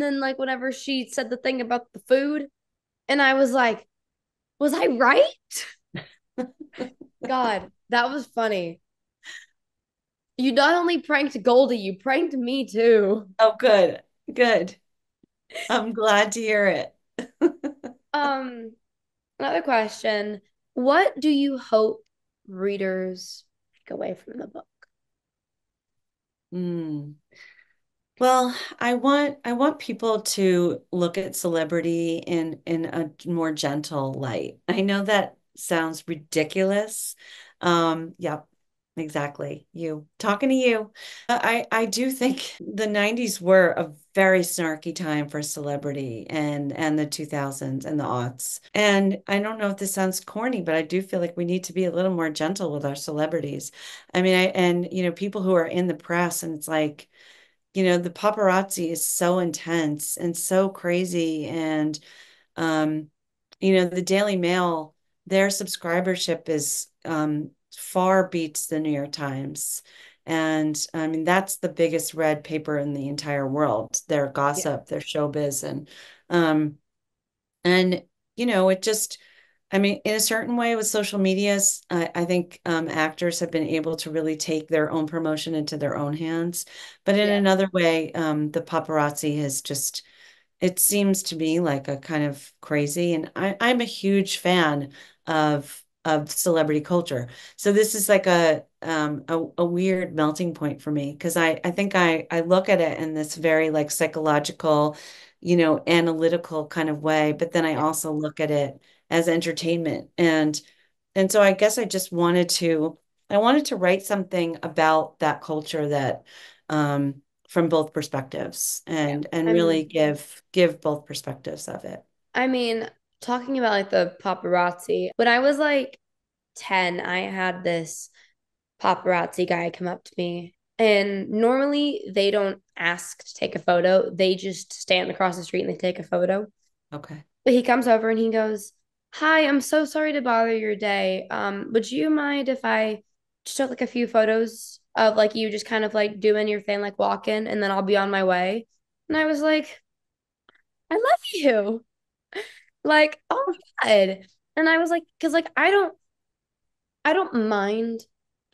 S1: then like whenever she said the thing about the food, and I was like, was I right? God, that was funny. You not only pranked Goldie, you pranked me too.
S2: Oh, good. Good. I'm glad to hear it.
S1: Um, Another question. What do you hope readers take away from the book?
S2: Hmm. Well, I want people to look at celebrity in a more gentle light. I know that sounds ridiculous. Yep, exactly. You talking to you. I do think the 90s were a very snarky time for celebrity and the 2000s and the aughts. And I don't know if this sounds corny, but I do feel like we need to be a little more gentle with our celebrities. I mean, people who are in the press, and it's like, the paparazzi is so intense and so crazy. And, um, the Daily Mail, their subscribership is far beats the New York Times. And I mean, that's the biggest read paper in the entire world. Their
S1: Yeah.
S2: gossip, their showbiz, um, and, it just, I mean, in a certain way with social medias, I think actors have been able to really take their own promotion into their own hands. But in
S1: Yeah.
S2: another way, the paparazzi has just, it seems to me like a kind of crazy. And I'm a huge fan of celebrity culture. So this is like a weird melting point for me because I think I look at it in this very like psychological, analytical kind of way, but then I also look at it as entertainment. And so I guess I wanted to write something about that culture that from both perspectives
S1: Yeah.
S2: and really give both perspectives of it.
S1: I mean, talking about like the paparazzi, when I was like 10, I had this paparazzi guy come up to me. And normally they don't ask to take a photo. They just stand across the street and they take a photo.
S2: Okay.
S1: But he comes over and he goes, "Hi, I'm so sorry to bother your day. Would you mind if I just took like a few photos of like you just kind of like doing your thing, like walking, and then I'll be on my way?" And I was like, "I love you." Like, oh my God. And I was like, because like I don't mind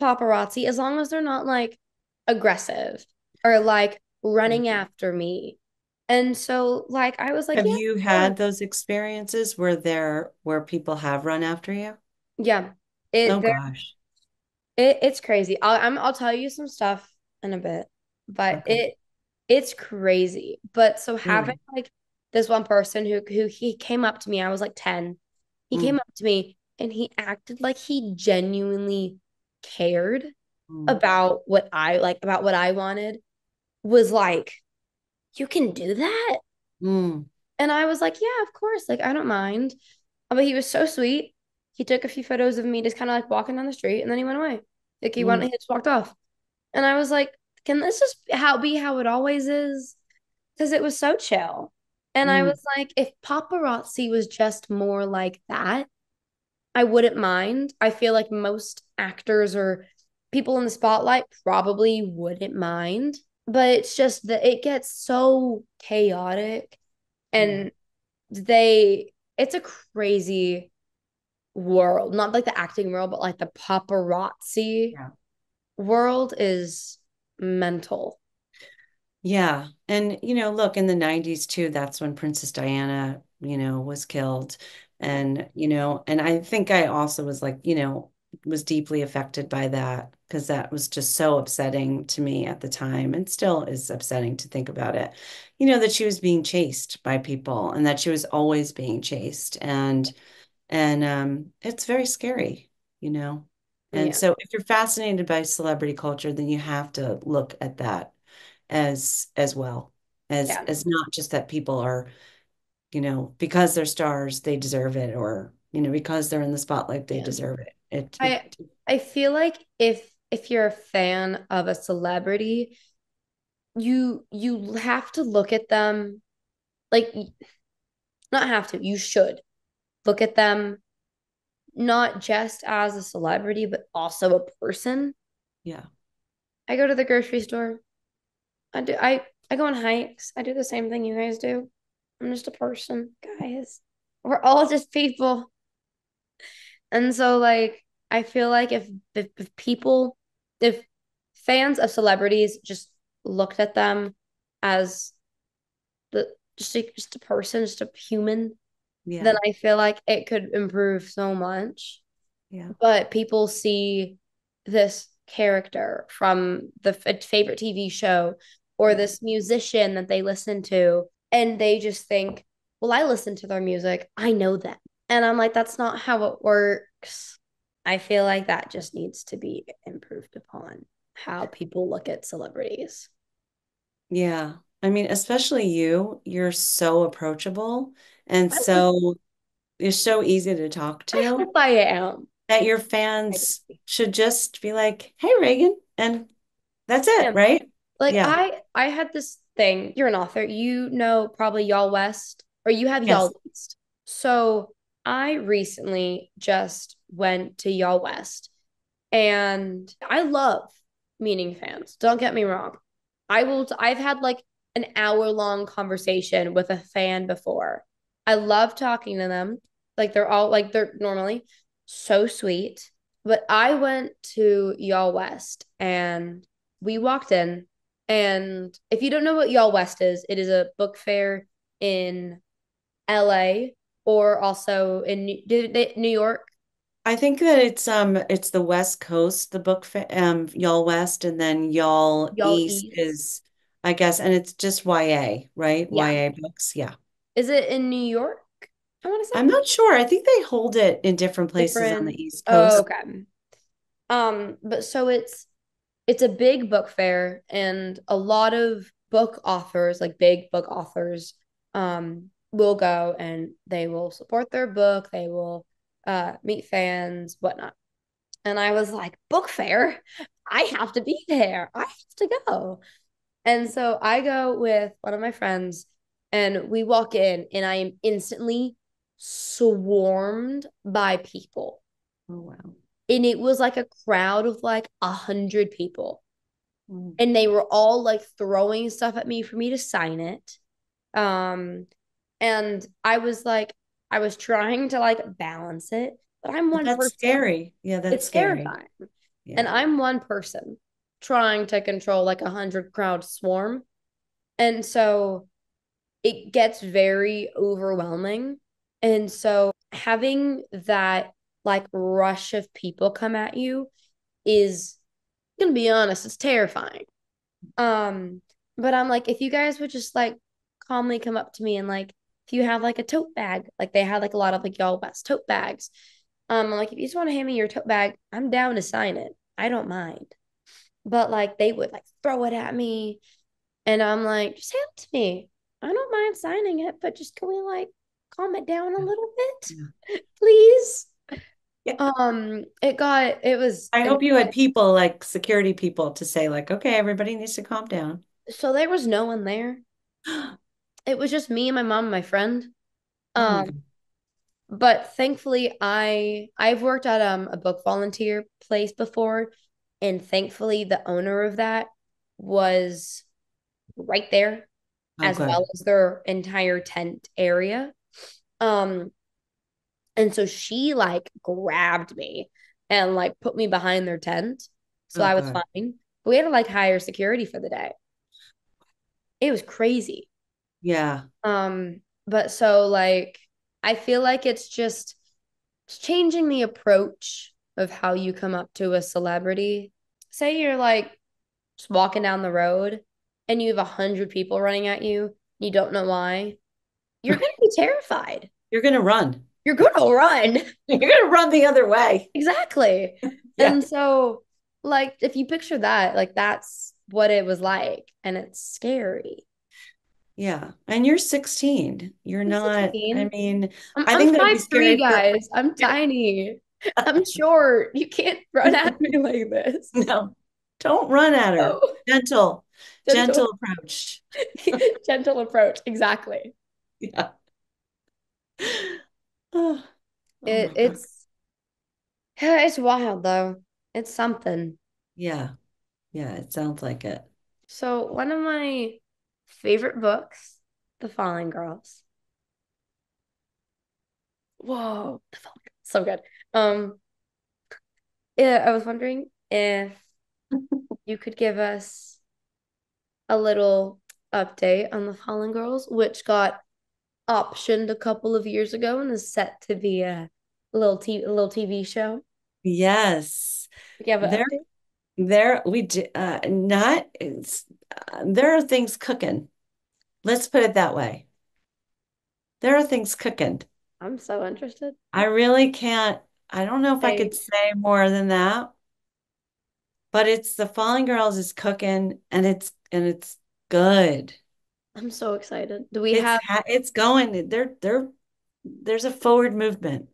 S1: paparazzi as long as they're not like aggressive or like
S2: Yeah.
S1: running after me. And so like I was like,
S2: Have
S1: yeah,
S2: you
S1: sure.
S2: had those experiences where people have run after you?
S1: Yeah. It
S2: Oh
S1: there
S2: gosh.
S1: it's crazy. I'll tell you some stuff in a bit, but
S2: Okay.
S1: it's crazy. But so having
S2: Really?
S1: like this one person who he came up to me, I was like 10. He came
S2: Mm,
S1: up to me and he acted like he genuinely cared
S2: mm,
S1: about what I like about what I wanted, was like, "You can do that?"
S2: mm,
S1: And I was like, "Yeah, of course. Like I don't mind." But he was so sweet. He took a few photos of me just kind of like walking down the street and then he went away. Like he
S2: mm,
S1: just walked off. And I was like, can this just how it always is? Because it was so chill. And I
S2: mm.
S1: was like, if paparazzi was just more like that, I wouldn't mind. I feel like most actors or people in the spotlight probably wouldn't mind. But it's just that it gets so chaotic
S2: Yeah.
S1: and it's a crazy world. Not like the acting world, but like the paparazzi
S2: Yeah.
S1: world is mental.
S2: Yeah. And, look, in the 90s too, that's when Princess Diana, was killed.
S1: Yeah.
S2: And I think I also was like, was deeply affected by that because that was just so upsetting to me at the time and still is upsetting to think about it. That she was being chased by people and that she was always being chased. And it's very scary, you know. And
S1: Yeah.
S2: so if you're fascinated by celebrity culture, then you have to look at that as well
S1: Yeah.
S2: as not just that people are because they're stars, they deserve it, or, because they're in the spotlight, they
S1: Yeah.
S2: deserve it.
S1: I I feel like if you're a fan of a celebrity, you have to look at them like not have to, you should look at them not just as a celebrity, but also a person.
S2: Yeah.
S1: I go to the grocery store. I go on hikes. I do the same thing you guys do. I'm just a person, guys. We're all just people. And so like I feel like if fans of celebrities just looked at them as the just a person, just a human, then
S2: Yeah.
S1: I feel like it could improve so much.
S2: Yeah.
S1: But people see this character from the favorite TV show or
S2: Yeah.
S1: this musician that they listen to, and they just think, well, I listen to their music. I know them. And I'm like, that's not how it works. I feel like that just needs to be improved upon how people look at celebrities.
S2: Yeah. I mean, especially you're so approachable and
S1: I hope,
S2: you're so easy to talk
S1: I
S2: to
S1: hope I am.
S2: that your
S1: I
S2: fans should just be like, "Hey, Reagan," and that's it,
S1: am.
S2: right?
S1: Like
S2: Yeah.
S1: I had this thing. You're an author. You know probably Y'all West, or you have
S2: Yes.
S1: Y'all East. So I recently just went to Y'all West, and I love meeting fans. Don't get me wrong. I've had like an hour-long conversation with a fan before. I love talking to them. They're normally so sweet. But I went to Y'all West and we walked in. And if you don't know what Y'all West is, it is a book fair in LA or also in New York.
S2: I think that it's the West Coast, the book Y'all West, and then Y'all
S1: Y'all
S2: East
S1: East.
S2: is, I guess, and it's just YA, right?
S1: Yeah.
S2: YA books. Yeah.
S1: Is it in New York? I want to
S2: I'm
S1: say
S2: not sure. I think they hold it in different places on
S1: different.
S2: the East
S1: Oh,
S2: Coast.
S1: okay. But so it's a big book fair and a lot of book authors, like big book authors, will go and they will support their book, they will meet fans, whatnot. And I was like, book fair? I have to be there. I have to go. And so I go with one of my friends and we walk in and I am instantly swarmed by people.
S2: Oh, wow.
S1: And it was like a crowd of like 100 people.
S2: Mm.
S1: And they were all like throwing stuff at me for me to sign it. Um, and I was trying to like balance it, but I'm
S2: But
S1: one
S2: that's
S1: person.
S2: scary. Yeah, that's
S1: It's
S2: scary.
S1: terrifying. And
S2: Yeah.
S1: I'm one person trying to control like 100 crowd swarm. And so it gets very overwhelming. And so having that like rush of people come at you is gonna be honest, it's terrifying. Um, but I'm like, if you guys would just like calmly come up to me and like if you have like a tote bag, like they had like a lot of like y'all West tote bags. I'm like, if you just want to hand me your tote bag, I'm down to sign it. I don't mind. But like they would like throw it at me and I'm like, just hand it to me. I don't mind signing it, but just can we like calm it down a little
S2: Yeah.
S1: bit, please?
S2: Yeah.
S1: It
S2: I
S1: was
S2: hope you had people like security people to say like, okay, everybody needs to calm down.
S1: so there was no one there. It was just me and my mom and my friend.
S2: Oh my
S1: Um,
S2: God.
S1: but thankfully I've worked at a book volunteer place before, and thankfully the owner of that was right there
S2: Oh,
S1: as well
S2: good.
S1: as their entire tent area. Um, and so she like grabbed me and like put me behind their tent. So
S2: Oh,
S1: I was
S2: good.
S1: fine. But we had to like hire security for the day. It was crazy.
S2: Yeah.
S1: But so like I feel like it's changing the approach of how you come up to a celebrity. Say you're like just walking down the road and you have 100 people running at you, you don't know why. You're gonna be terrified.
S2: You're gonna run.
S1: You're gonna run.
S2: You're gonna run the other way.
S1: Exactly.
S2: Yeah.
S1: And so like if you picture that, like that's what it was like and it's scary.
S2: Yeah. And you're 16. You're
S1: I'm
S2: not, I
S1: 16.
S2: mean, I
S1: I'm
S2: think that'd be
S1: 5'3",
S2: scary for
S1: guys. I'm tiny. I'm short. You can't run at me like this.
S2: no, don't run at her.
S1: Oh,
S2: Gentle, gentle
S1: gentle,
S2: approach.
S1: gentle approach. Exactly.
S2: Yeah. Oh, oh
S1: It,
S2: my God.
S1: it's it's wild though. It's something.
S2: Yeah. Yeah. It sounds like it.
S1: So one of my favorite books, The Fallen Girls. Whoa, The Fallen Girls. So good. Yeah, I was wondering if you could give us a little update on The Fallen Girls, which got optioned a couple of years ago and is set to be a little TV show.
S2: Yes.
S1: We have an
S2: There,
S1: update.
S2: we do, not, there are things cooking. Let's put it that way. There are things cooking.
S1: I'm so interested.
S2: I really can't, I don't know if I
S1: Hey,
S2: could say more than that, but it's the Fallen Girls is cooking and it's good.
S1: I'm so excited. Do we have
S2: It's going. There's a forward movement.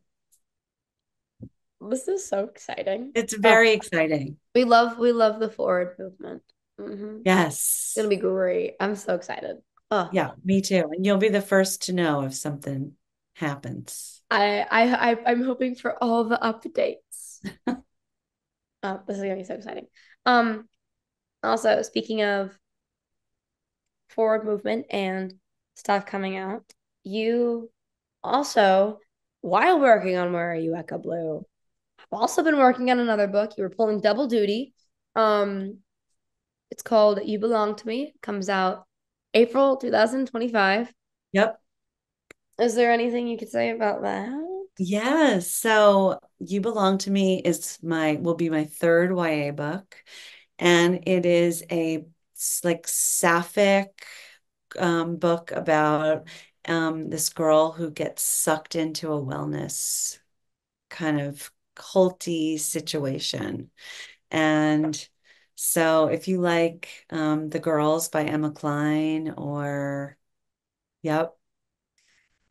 S1: this is so exciting.
S2: It's
S1: Oh,
S2: very exciting.
S1: we love the forward movement. It's gonna
S2: Yes.
S1: be great. I'm so excited. Oh,
S2: Yeah, me too. And you'll be the first to know if something happens.
S1: I'm hoping for all the updates. Oh, this is gonna be so exciting. Um, Also speaking of forward movement and stuff coming out, you also, while working on Where Are You, Echo Blue, have also been working on another book. You were pulling double duty. Um, it's called You Belong to Me. It comes out April 2025.
S2: Yep.
S1: Is there anything you could say about that?
S2: Yes. So You Belong to Me will be my third YA book. And it is like sapphic book about this girl who gets sucked into a wellness kind of culty situation. And so if you like The Girls by Emma Cline or yep.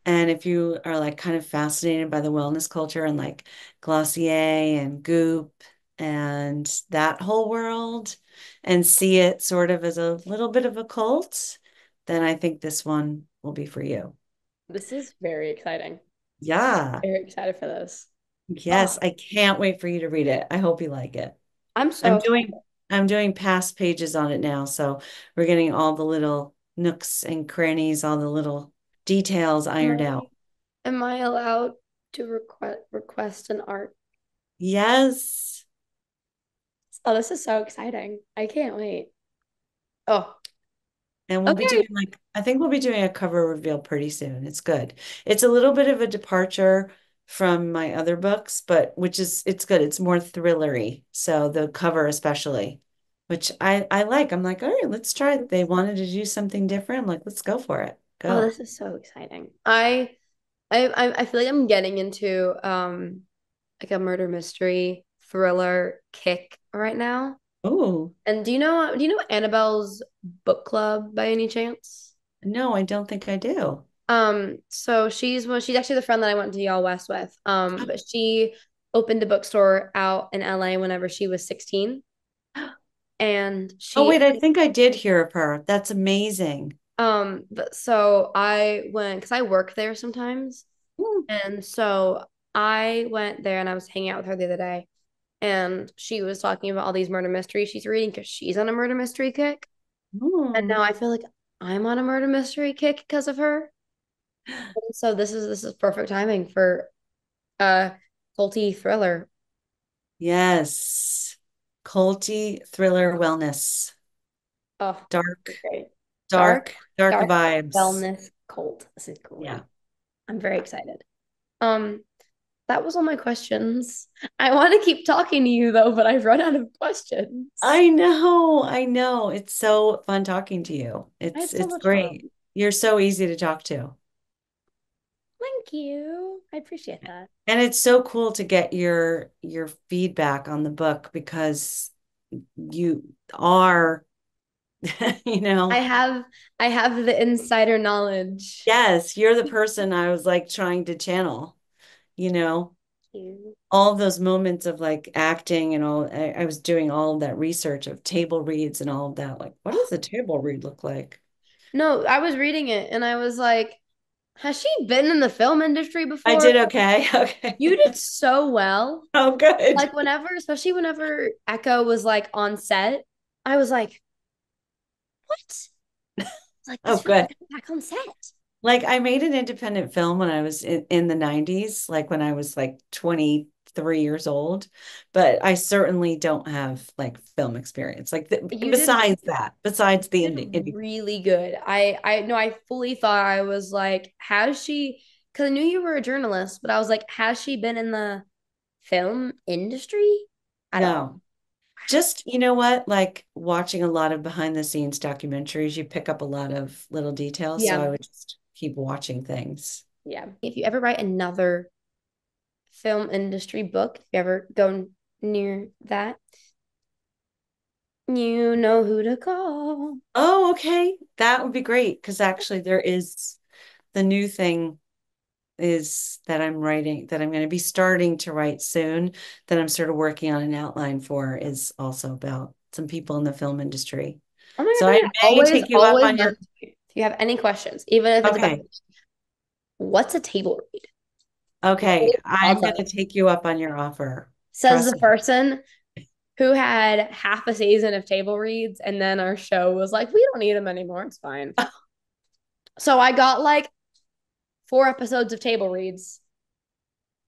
S2: And if you are like kind of fascinated by the wellness culture and like Glossier and Goop and that whole world and see it sort of as a little bit of a cult, then I think this one will be for you.
S1: This is very exciting.
S2: Yeah.
S1: Very excited for this.
S2: Yes,
S1: Oh,
S2: I can't wait for you to read it. I hope you like it.
S1: I'm
S2: I'm
S1: so
S2: doing
S1: excited.
S2: I'm doing past pages on it now, so we're getting all the little nooks and crannies, all the little details
S1: Am
S2: ironed
S1: I
S2: out.
S1: am I allowed to request an art?
S2: Yes.
S1: Oh, this is so exciting. I can't wait. Oh,
S2: And we'll be
S1: okay.
S2: doing like, I think we'll be doing a cover reveal pretty soon. It's good. It's a little bit of a departure from my other books, but it's good. It's more thrillery. So the cover especially, which I like. I'm like, all right, let's try it. They wanted to do something different. I'm like, let's go for it.
S1: Oh,
S2: Go.
S1: this is so exciting. I feel like I'm getting into like a murder mystery thriller kick right now.
S2: Oh,
S1: And do you know Annabelle's book club by any chance?
S2: no, I don't think I do.
S1: So she's actually the friend that I went to Y'all West with. But she opened a bookstore out in LA whenever she was 16. And
S2: Oh,
S1: she
S2: wait, I think I did hear of her. That's amazing.
S1: but so I went because I work there sometimes.
S2: Hmm.
S1: And so I went there and I was hanging out with her the other day. And she was talking about all these murder mysteries she's reading because she's on a murder mystery kick. And
S2: Hmm.
S1: now I feel like I'm on a murder mystery kick because of her. And so this is perfect timing for a culty thriller.
S2: Yes. Culty thriller wellness.
S1: Oh,
S2: Dark,
S1: great. Dark,
S2: dark
S1: dark
S2: vibes.
S1: wellness cult. This is
S2: Yeah.
S1: great. I'm very excited. Um, that was all my questions. I want to keep talking to you though, but I've run out of questions.
S2: I know. I know. It's so fun talking to you.
S1: I had so
S2: It's
S1: much fun.
S2: great. You're so easy to talk to.
S1: Thank you. I appreciate that.
S2: And it's so cool to get your feedback on the book because you are you know?
S1: I have I have the insider knowledge.
S2: Yes, you're the person I was like trying to channel, you know?
S1: You.
S2: All of those moments of like acting and all, I was doing all of that research of table reads and all of that. Like, what does a table read look like?
S1: No, I was reading it and I was like, has she been in the film industry
S2: I
S1: before?
S2: did okay. Okay.
S1: You did so well.
S2: Oh, good.
S1: Like whenever, especially whenever Echo was like on set, I was like, what? Like
S2: Oh,
S1: this feels like
S2: good.
S1: I'm back on set.
S2: Like I made an independent film when I was in the 90s, like when I was like 23 years old, but I certainly don't have like film experience. Like
S1: You
S2: besides the
S1: did
S2: indie.
S1: really good. I know I fully thought I was like, has she? Because I knew you were a journalist, but I was like, has she been in the film industry at all?
S2: No. Just, you know what? Like watching a lot of behind the scenes documentaries, you pick up a lot of little details. So I
S1: Yeah,
S2: would just keep watching things.
S1: yeah. If you ever write another film industry book, if you ever go near that, you know who to call.
S2: Oh, okay. That would be great. Because actually, there is the new thing is that I'm writing, that I'm going to be starting to write soon, that I'm sort of working on an outline for, is also about some people in the film industry.
S1: Oh my
S2: So
S1: God,
S2: I
S1: Megan,
S2: may
S1: always,
S2: take you up
S1: always
S2: on your,
S1: love you. If you have any questions, even if it's about
S2: okay.
S1: what's a table read,
S2: Okay.
S1: I'll
S2: I'm
S1: tell
S2: going
S1: you.
S2: to take you up on your offer.
S1: Says the
S2: Trust me.
S1: person who had half a season of table reads, and then our show was like, we don't need them anymore. It's fine. So I got like 4 episodes of table reads,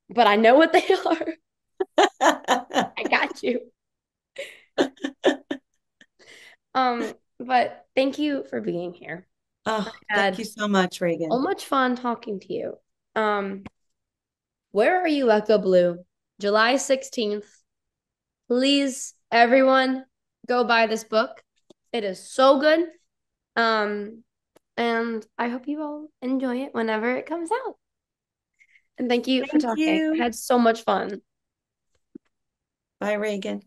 S1: but I know what they are. I got you. But thank you for being here. I
S2: Oh, thank
S1: had
S2: you so much,
S1: so
S2: Reagan.
S1: much fun talking to you. Um, where are you, Echo Blue? July 16th. Please, everyone, go buy this book. It is so good. Um, and I hope you all enjoy it whenever it comes out. And thank you for
S2: Thank
S1: talking. I
S2: you.
S1: had so much fun.
S2: Bye, Reagan.